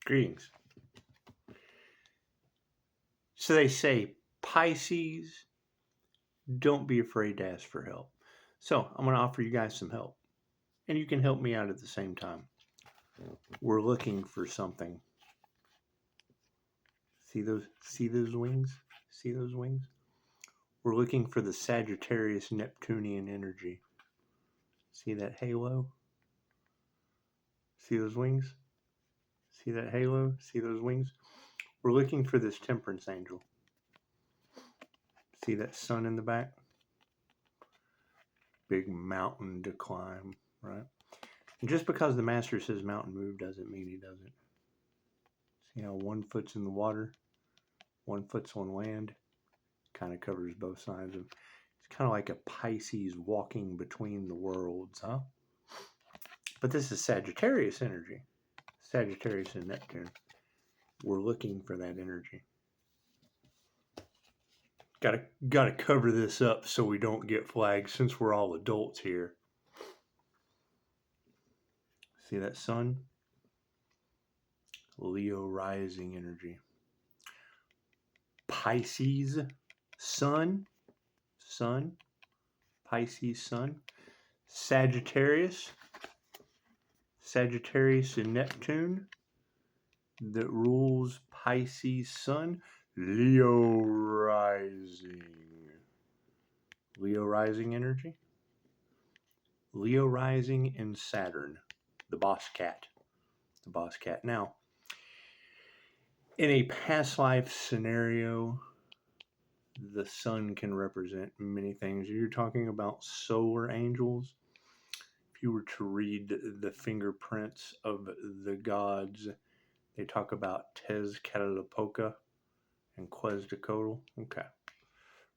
Greetings. So they say, Pisces, don't be afraid to ask for help. So I'm going to offer you guys some help. And you can help me out at the same time. We're looking for something. See those wings? See those wings? We're looking for the Sagittarius Neptunian energy. See that halo? See those wings? See that halo? See those wings? We're looking for this temperance angel. See that sun in the back? Big mountain to climb, right? And just because the master says mountain move doesn't mean he doesn't. See how one foot's in the water, one foot's on land? Kind of covers both sides of. It's kind of like a Pisces walking between the worlds, huh? But this is Sagittarius energy. Sagittarius and Neptune. We're looking for that energy. Gotta cover this up so we don't get flagged since we're all adults here. See that sun? Leo rising energy. Pisces sun. Pisces sun. Sagittarius and Neptune that rules Pisces sun. Leo rising energy. Leo rising in Saturn, the boss cat. Now, in a past life scenario, the sun can represent many things. You're talking about solar angels. If you were to read the fingerprints of the gods, they talk about Tezcatlipoca and Quetzalcoatl. Okay.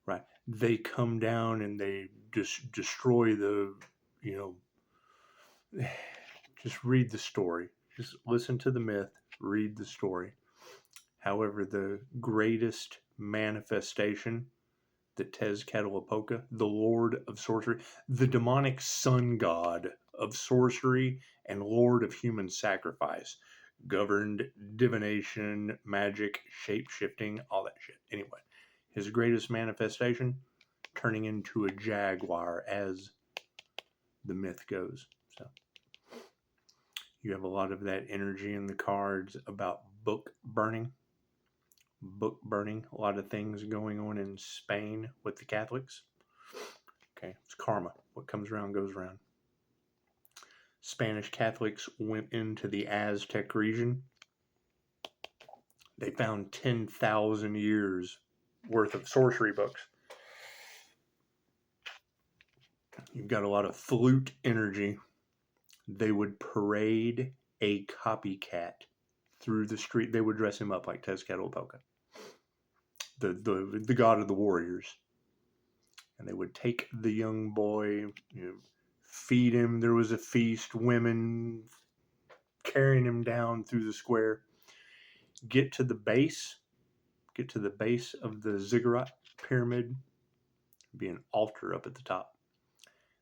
Right. They come down and they just destroy the, just read the story. Just listen to the myth, read the story. However, the greatest manifestation, the Tezcatlipoca, the Lord of Sorcery, the demonic sun god of sorcery and Lord of human sacrifice, governed divination, magic, shape-shifting, all that shit. Anyway, his greatest manifestation, turning into a jaguar, as the myth goes. So you have a lot of that energy in the cards about book burning. A lot of things going on in Spain with the Catholics. Okay, it's karma. What comes around goes around. Spanish Catholics went into the Aztec region. They found 10,000 years worth of sorcery books. You've got a lot of flute energy. They would parade a copycat through the street. They would dress him up like Tezcatlipoca, the god of the warriors. And they would take the young boy, feed him. There was a feast, women carrying him down through the square. Get to the base of the ziggurat pyramid. Be an altar up at the top.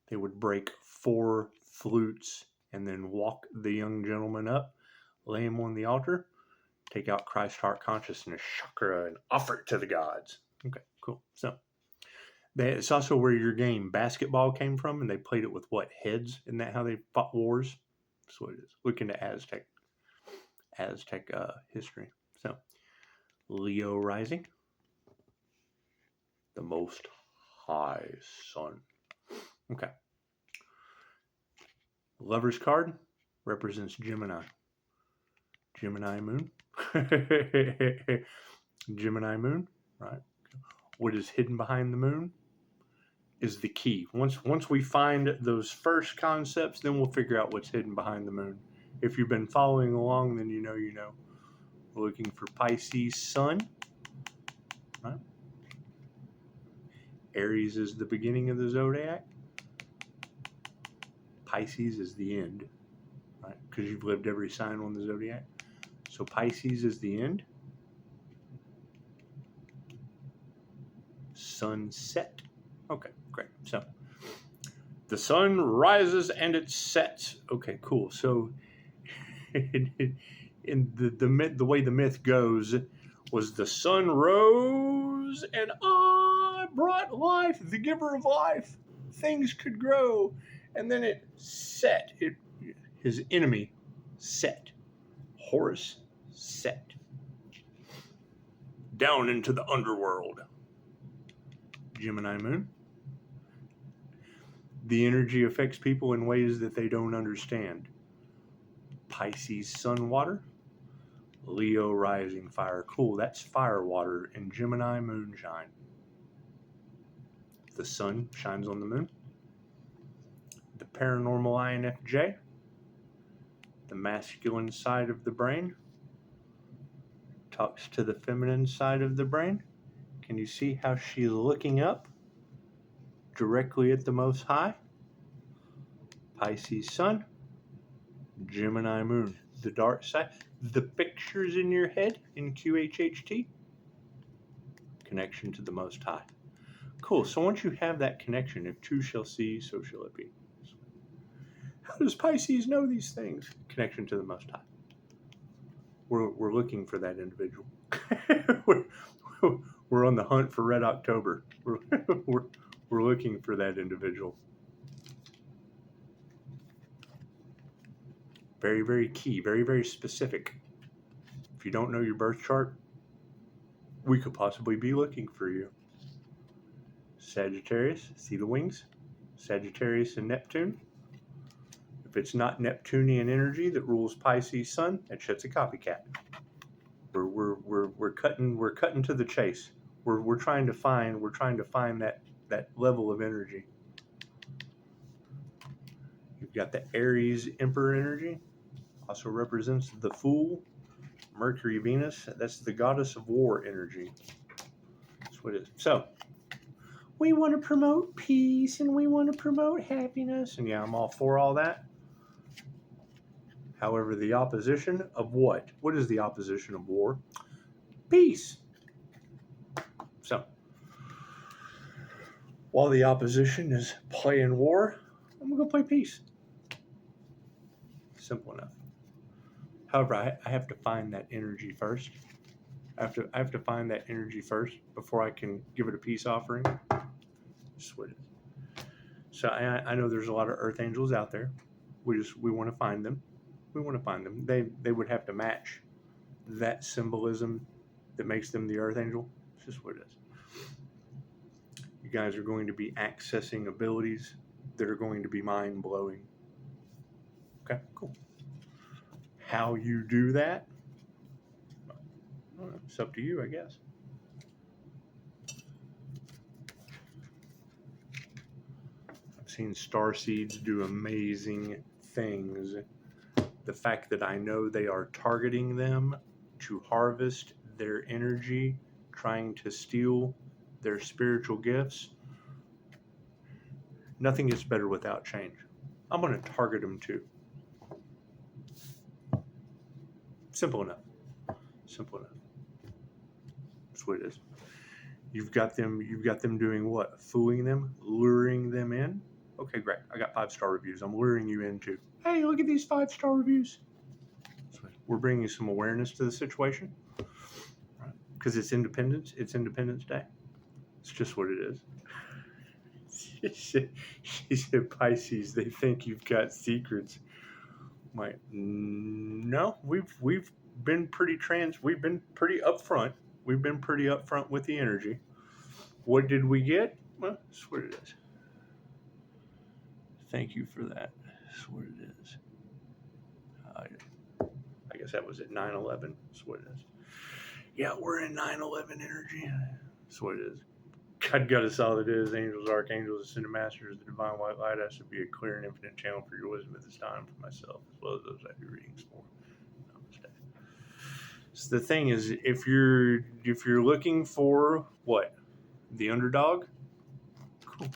They would break 4 flutes and then walk the young gentleman up, lay him on the altar, take out Christ's heart consciousness chakra and offer it to the gods. Okay, cool. So it's also where your game basketball came from, and they played it with what, heads? Isn't that how they fought wars? That's what it is. Look into Aztec history. So Leo rising, the most high sun. Okay. Lover's card represents Gemini. Gemini moon. Gemini moon, right? What is hidden behind the moon is the key. Once we find those first concepts, then we'll figure out what's hidden behind the moon. If you've been following along, then you know. We're looking for Pisces sun, right? Aries is the beginning of the zodiac. Pisces is the end, right? Because you've lived every sign on the zodiac. So Pisces is the end. Sunset. Okay, great. So the sun rises and it sets. Okay, cool. So in the way the myth goes was the sun rose and I brought life, the giver of life. Things could grow, and then it set. His enemy set. Horus set down into the underworld. Gemini moon. The energy affects people in ways that they don't understand. Pisces sun water. Leo rising fire. Cool, that's fire water and Gemini moonshine. The sun shines on the moon. The paranormal INFJ. The masculine side of the brain talks to the feminine side of the brain. Can you see how she's looking up directly at the Most High? Pisces sun, Gemini moon, the dark side. The pictures in your head in QHHT, connection to the Most High. Cool, so once you have that connection, if two shall see, so shall it be. How does Pisces know these things? Connection to the Most High. We're looking for that individual. we're on the hunt for Red October. We're looking for that individual. Very, very key, very, very specific. If you don't know your birth chart, we could possibly be looking for you. Sagittarius, see the wings? Sagittarius and Neptune. If it's not Neptunian energy that rules Pisces sun, that shit's a copycat. We're cutting to the chase. We're trying to find that level of energy. You've got the Aries Emperor energy, also represents the Fool. Mercury Venus, that's the goddess of war energy. That's what it is. So we want to promote peace and we want to promote happiness, and yeah, I'm all for all that. However, the opposition of what? What is the opposition of war? Peace. So, while the opposition is playing war, I'm going to go play peace. Simple enough. However, I have to find that energy first. I have to find that energy first before I can give it a peace offering. That's what it is. So I know there's a lot of earth angels out there. We want to find them. We want to find them. They would have to match that symbolism that makes them the earth angel. It's just what it is. You guys are going to be accessing abilities that are going to be mind-blowing. Okay, cool. How you do that, it's up to you, I guess. I've seen starseeds do amazing things. The fact that I know they are targeting them to harvest their energy, trying to steal their spiritual gifts, nothing gets better without change. I'm going to target them too. Simple enough. Simple enough. That's what it is. You've got them doing what? Fooling them? Luring them in? Okay, great. I got 5-star reviews. I'm luring you into, hey, look at these 5-star reviews. We're bringing some awareness to the situation. Because it's Independence. It's Independence Day. It's just what it is. She said, Pisces, they think you've got secrets. I'm like, no, we've been pretty we've been pretty upfront. We've been pretty upfront with the energy. What did we get? Well, that's what it is. Thank you for that. That's what it is. I guess that was at 9/11. That's what it is. Yeah, we're in 9/11 energy. That's what it is. God got us all that is. Angels, archangels, ascended masters, the divine white light. I should be a clear and infinite channel for your wisdom at this time for myself, as well as those I do readings for. Namaste. So the thing is, if you're looking for what? The underdog? Cool.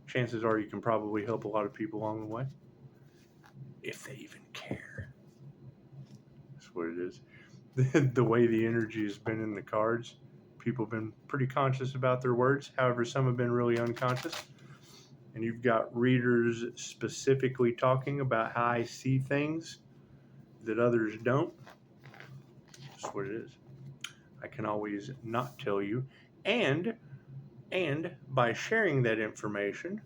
Chances are you can probably help a lot of people along the way. If they even care. That's what it is. The way the energy has been in the cards, people have been pretty conscious about their words. However, some have been really unconscious. And you've got readers specifically talking about how I see things that others don't. Just what it is. I can always not tell you. And by sharing that information,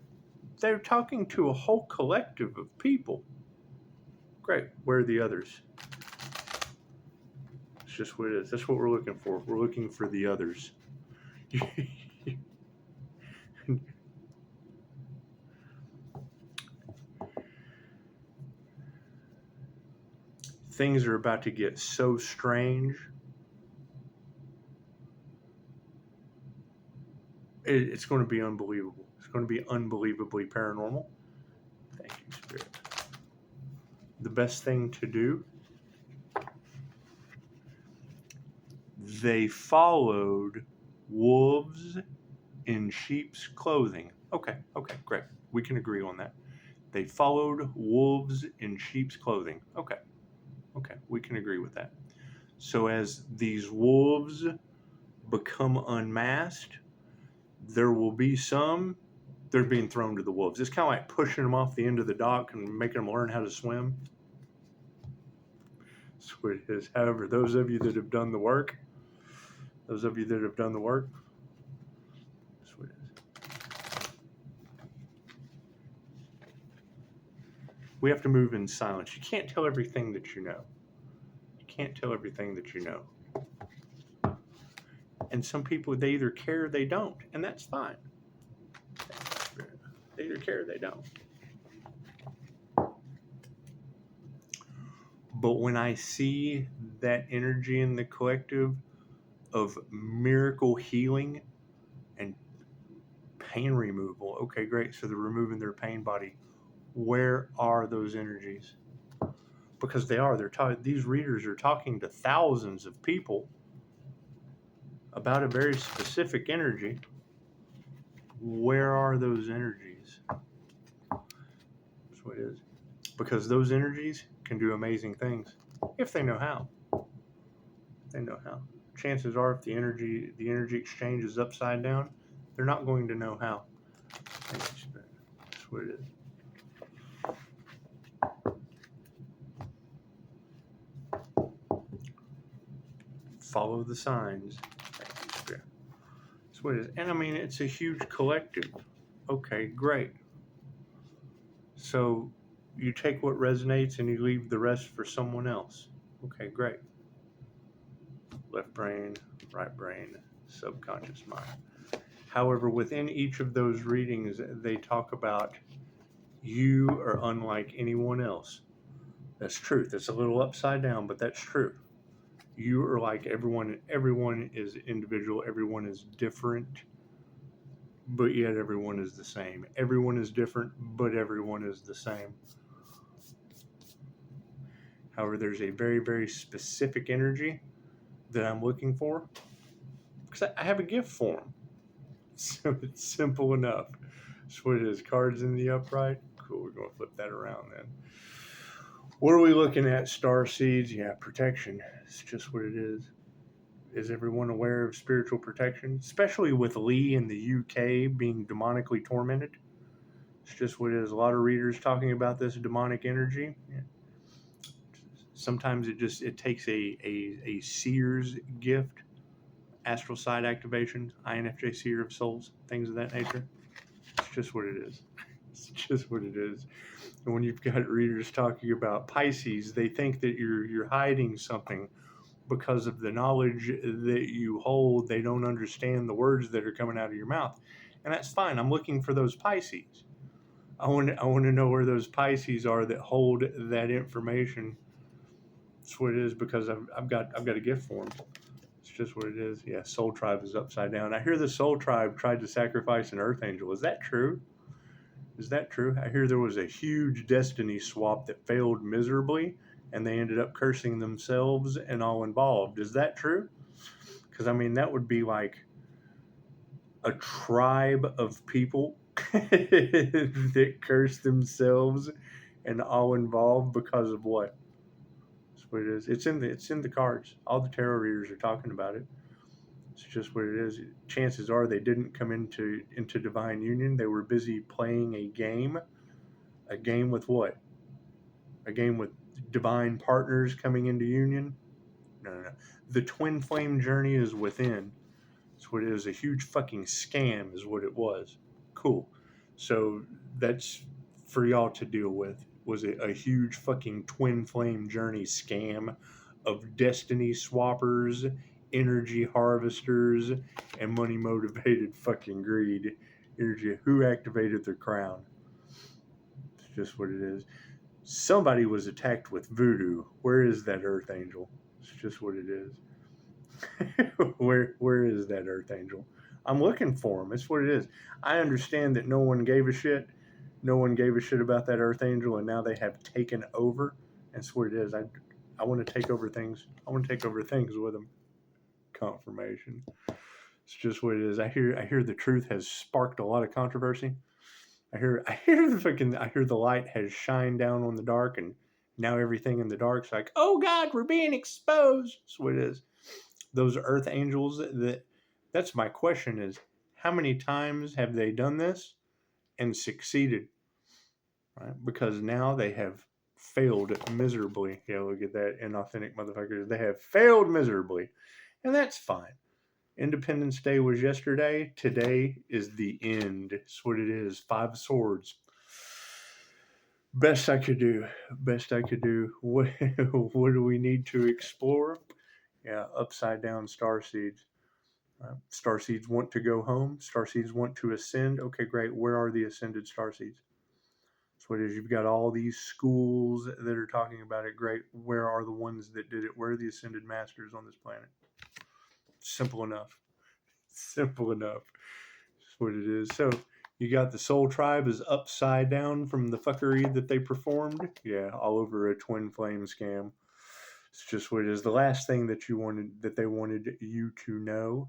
they're talking to a whole collective of people. Great. Where are the others? It's just what it is. That's what we're looking for. We're looking for the others. Things are about to get so strange. It's going to be unbelievable. It's going to be unbelievably paranormal. Thank you, Spirit. The best thing to do, they followed wolves in sheep's clothing. Okay, great. We can agree on that. They followed wolves in sheep's clothing. Okay, we can agree with that. So as these wolves become unmasked, there will be some, they're being thrown to the wolves. It's kind of like pushing them off the end of the dock and making them learn how to swim. That's what it is. However, those of you that have done the work, that's what it is. We have to move in silence. You can't tell everything that you know. And some people, they either care or they don't, and that's fine. They either care or they don't. But when I see that energy in the collective of miracle healing and pain removal, okay, great. So they're removing their pain body. Where are those energies? Because these readers are talking to thousands of people about a very specific energy. Where are those energies? That's what it is. Because those energies can do amazing things if they know how. Chances are, if the energy exchange is upside down, they're not going to know how. That's what it is. Follow the signs. That's what it is. And I mean, it's a huge collective. Okay, great. So you take what resonates and you leave the rest for someone else. Okay, great. Left brain, right brain, subconscious mind. However, within each of those readings, they talk about you are unlike anyone else. That's truth. It's a little upside down, but that's true. You are like everyone. Everyone is individual. Everyone is different, but yet everyone is the same. Everyone is different, but everyone is the same. However, there's a very, very specific energy that I'm looking for because I have a gift for them. So it's simple enough. That's what it is. Cards in the upright. Cool. We're going to flip that around then. What are we looking at? Star seeds. Yeah, protection. It's just what it is. Is everyone aware of spiritual protection? Especially with Lee in the UK being demonically tormented. It's just what it is. A lot of readers talking about this demonic energy. Yeah. Sometimes it takes a seer's gift, astral side activation, INFJ seer of souls, things of that nature. It's just what it is. It's just what it is. And when you've got readers talking about Pisces, they think that you're hiding something because of the knowledge that you hold. They don't understand the words that are coming out of your mouth, and that's fine. I'm looking for those Pisces. I want to know where those Pisces are that hold that information. That's what it is, because I've got a gift for them. It's just what it is. Yeah, Soul Tribe is upside down. I hear the Soul Tribe tried to sacrifice an Archangel. Is that true? I hear there was a huge destiny swap that failed miserably, and they ended up cursing themselves and all involved. Is that true? Because, I mean, that would be like a tribe of people that curse themselves and all involved because of what? That's what it is. It's in the cards. All the tarot readers are talking about it. It's just what it is. Chances are they didn't come into divine union. They were busy playing a game. A game with what? A game with divine partners coming into union? no. The twin flame journey is within. That's what it is. A huge fucking scam is what it was. Cool. So that's for y'all to deal with. Was it a huge fucking twin flame journey scam of destiny swappers, energy harvesters, and money motivated fucking greed? Energy. Who activated the crown? It's just what it is. Somebody was attacked with voodoo. Where is that earth angel? It's just what it is. where is that earth angel? I'm looking for him. It's what it is. I understand that no one gave a shit. No one gave a shit about that earth angel, and now they have taken over. That's what it is. I want to take over things. I want to take over things with them. Confirmation. It's just what it is. I hear the truth has sparked a lot of controversy. I hear the light has shined down on the dark, and now everything in the dark's like, oh God, we're being exposed. That's what it is. Those earth angels, that's my question is, how many times have they done this and succeeded? Right? Because now they have failed miserably. Yeah, look at that, inauthentic motherfuckers. They have failed miserably, and that's fine. Independence Day was yesterday. Today is the end. That's what it is. 5 swords. Best I could do. Best I could do. What do we need to explore? Yeah, upside down starseeds. Starseeds want to go home. Starseeds want to ascend. Okay, great. Where are the ascended starseeds? So it is. You've got all these schools that are talking about it. Great. Where are the ones that did it? Where are the ascended masters on this planet? Simple enough. Simple enough. That's what it is. So you got the soul tribe is upside down from the fuckery that they performed. Yeah, all over a twin flame scam. It's just what it is. The last thing that they wanted you to know,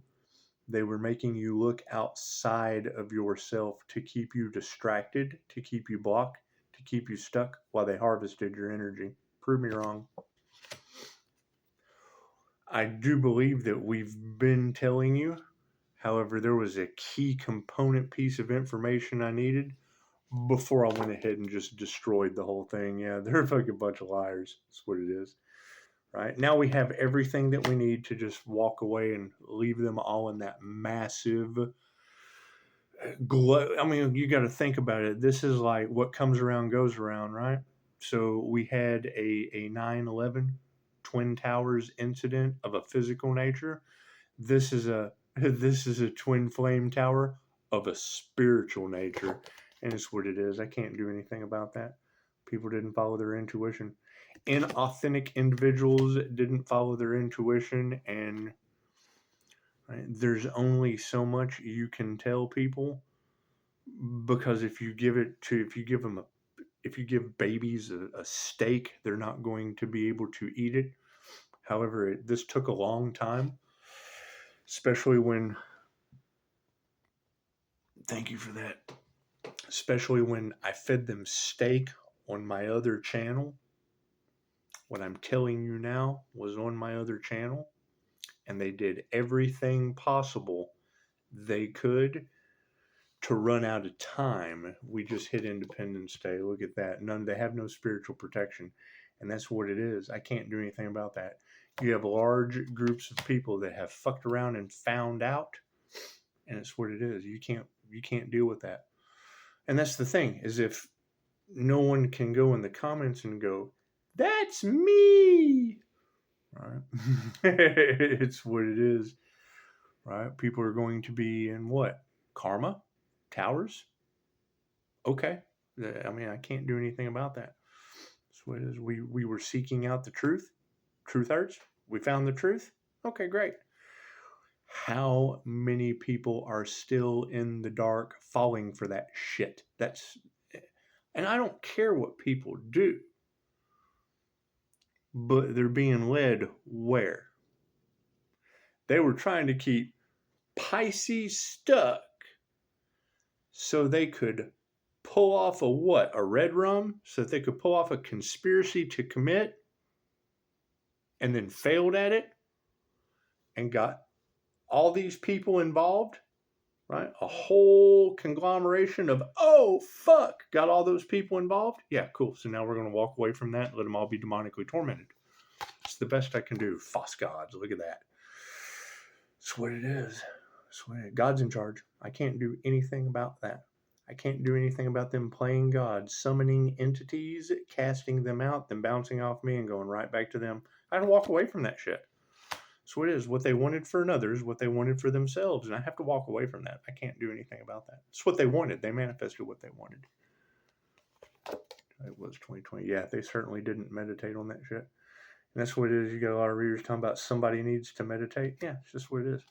they were making you look outside of yourself to keep you distracted, to keep you blocked, to keep you stuck while they harvested your energy. Prove me wrong. I do believe that we've been telling you. However, there was a key component piece of information I needed before I went ahead and just destroyed the whole thing. Yeah, they're a fucking bunch of liars. That's what it is. Right? Now we have everything that we need to just walk away and leave them all in that massive glow. I mean, you got to think about it. This is like what comes around goes around, right? So we had a 9/11 Twin Towers incident of a physical nature. This is a twin flame tower of a spiritual nature, and it's what it is. I can't do anything about that. People didn't follow their intuition. Inauthentic individuals didn't follow their intuition, and right, there's only so much you can tell people, because if you give babies a steak, they're not going to be able to eat it. However, this took a long time, especially when, thank you for that, especially when I fed them steak on my other channel. What I'm telling you now was on my other channel, and they did everything possible they could to run out of time. We just hit Independence Day. Look at that. They have no spiritual protection, and that's what it is. I can't do anything about that. You have large groups of people that have fucked around and found out, and it's what it is. You can't deal with that. And that's the thing, is if no one can go in the comments and go, that's me, right? It's what it is, right? People are going to be in what? Karma? Towers? Okay. I mean, I can't do anything about that. That's what it is. We were seeking out the truth. Truth hurts. We found the truth. Okay, great. How many people are still in the dark falling for that shit? And I don't care what people do, but they're being led where? They were trying to keep Pisces stuck so they could pull off a what? A red rum? So that they could pull off a conspiracy to commit, and then failed at it and got all these people involved, right? A whole conglomeration of, oh, fuck, got all those people involved? Yeah, cool. So now we're going to walk away from that and let them all be demonically tormented. It's the best I can do. False gods. Look at that. That's what it is. God's in charge. I can't do anything about that. I can't do anything about them playing God, summoning entities, casting them out, then bouncing off me and going right back to them. I had to walk away from that shit. So it is what they wanted for another is what they wanted for themselves, and I have to walk away from that. I can't do anything about that. It's what they wanted. They manifested what they wanted. It was 2020. Yeah, they certainly didn't meditate on that shit. And that's what it is. You got a lot of readers talking about somebody needs to meditate. Yeah, it's just what it is.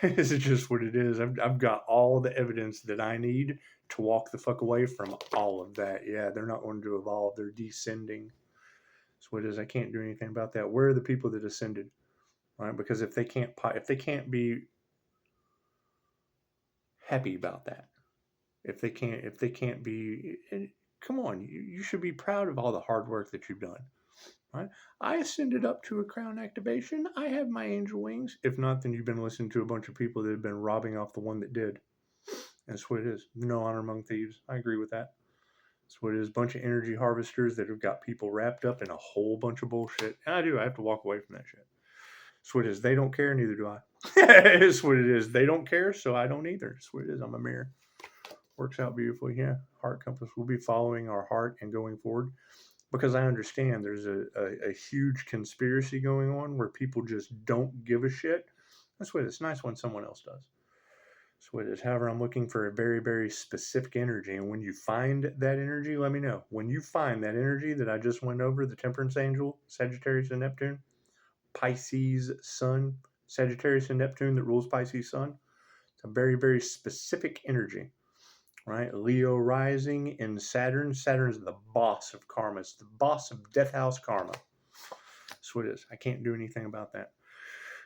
It's just what it is. I've got all the evidence that I need to walk the fuck away from all of that. Yeah, they're not going to evolve. They're descending. That's what it is. I can't do anything about that. Where are the people that ascended? Right? Because if they can't be happy about that, if they can't be, come on, you should be proud of all the hard work that you've done. Right? I ascended up to a crown activation. I have my angel wings. If not, then you've been listening to a bunch of people that have been robbing off the one that did. That's what it is. No honor among thieves. I agree with that. That's what it is. A bunch of energy harvesters that have got people wrapped up in a whole bunch of bullshit. And I do. I have to walk away from that shit. That's what it is. They don't care, neither do I. It's what it is. They don't care, so I don't either. That's what it is. I'm a mirror. Works out beautifully. Yeah. Heart compass. We'll be following our heart and going forward. Because I understand there's a huge conspiracy going on where people just don't give a shit. That's what it's nice when someone else does. That's what it is. However, I'm looking for a very, very specific energy. And when you find that energy, let me know. When you find that energy that I just went over, the Temperance Angel, Sagittarius and Neptune, Pisces Sun, Sagittarius and Neptune that rules Pisces Sun, it's a very, very specific energy. Right? Leo rising in Saturn. Saturn's the boss of karma. It's the boss of death house karma. That's what it is. I can't do anything about that.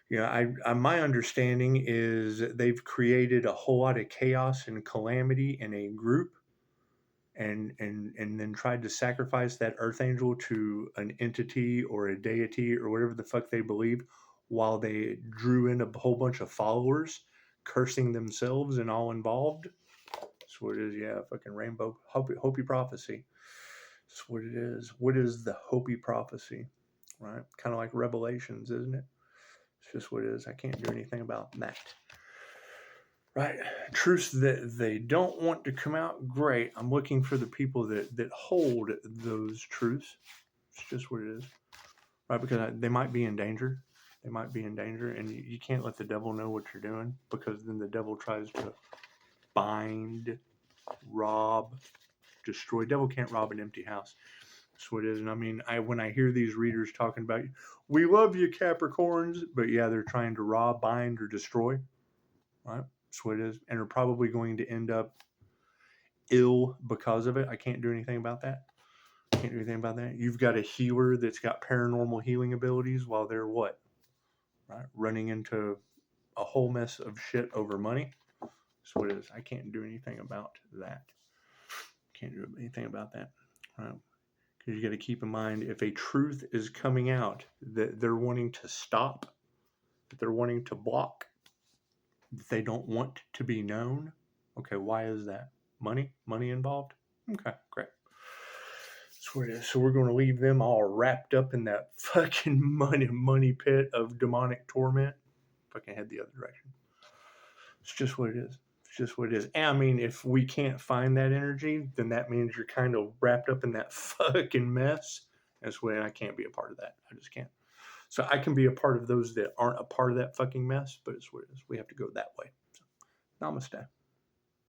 Yeah, my understanding is they've created a whole lot of chaos and calamity in a group and then tried to sacrifice that earth angel to an entity or a deity or whatever the fuck they believe while they drew in a whole bunch of followers, cursing themselves and all involved. That's what it is. Yeah, fucking rainbow Hopi prophecy. That's what it is. What is the Hopi prophecy? Right? Kind of like Revelations, isn't it? It's just what it is. I can't do anything about that. Right? Truths that they don't want to come out, great. I'm looking for the people that hold those truths. It's just what it is. Right? Because they might be in danger. They might be in danger, and you can't let the devil know what you're doing because then the devil tries to bind, rob, destroy. Devil can't rob an empty house. That's what it is. And I mean, when I hear these readers talking about, we love you Capricorns, but yeah, they're trying to rob, bind, or destroy. Right? That's what it is. And are probably going to end up ill because of it. I can't do anything about that. Can't do anything about that. You've got a healer that's got paranormal healing abilities while they're what? Right? Running into a whole mess of shit over money. That's what it is. I can't do anything about that. Can't do anything about that. Right? Because you got to keep in mind, if a truth is coming out that they're wanting to stop, that they're wanting to block, that they don't want to be known, okay, why is that? Money involved? Okay, great. That's what it is. So we're going to leave them all wrapped up in that fucking money pit of demonic torment. Fucking head the other direction. It's just what it is. It's just what it is. And I mean, if we can't find that energy, then that means you're kind of wrapped up in that fucking mess. That's when I can't be a part of that. I just can't. So I can be a part of those that aren't a part of that fucking mess, but it's what it is. We have to go that way. So, namaste.